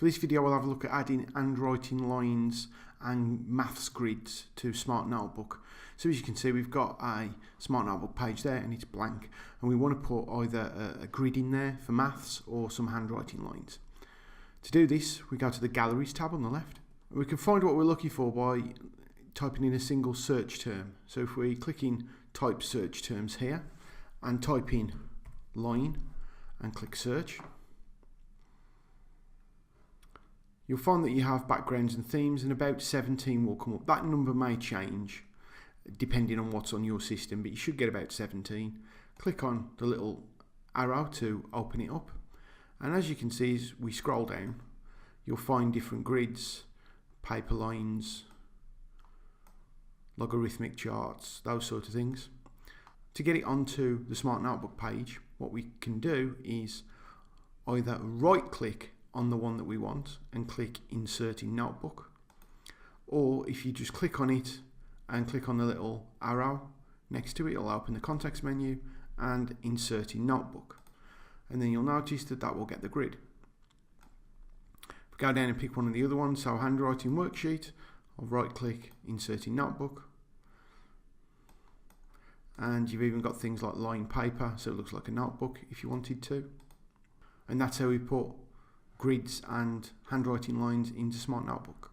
For this video we'll have a look at adding handwriting lines and maths grids to Smart Notebook. So as you can see, we've got a Smart Notebook page there and it's blank, and we want to put either a grid in there for maths or some handwriting lines. To do this, we go to the Galleries tab on the left. We can find what we're looking for by typing in a single search term. So if we click in type search terms here and type in line and click search, you'll find that you have backgrounds and themes, and about 17 will come up. That number may change depending on what's on your system, but you should get about 17. Click on the little arrow to open it up, and as you can see, as we scroll down, you'll find different grids, paper lines, logarithmic charts, those sort of things. To get it onto the Smart Notebook page, what we can do is either right click on the one that we want and click Insert in Notebook, or if you just click on it and click on the little arrow next to it, it'll open the context menu and Insert in Notebook, and then you'll notice that that will get the grid. If we go down and pick one of the other ones, so Handwriting Worksheet, I'll right click Insert in Notebook, and you've even got things like line paper, so it looks like a notebook if you wanted to. And that's how we put grids and handwriting lines into Smart Notebook.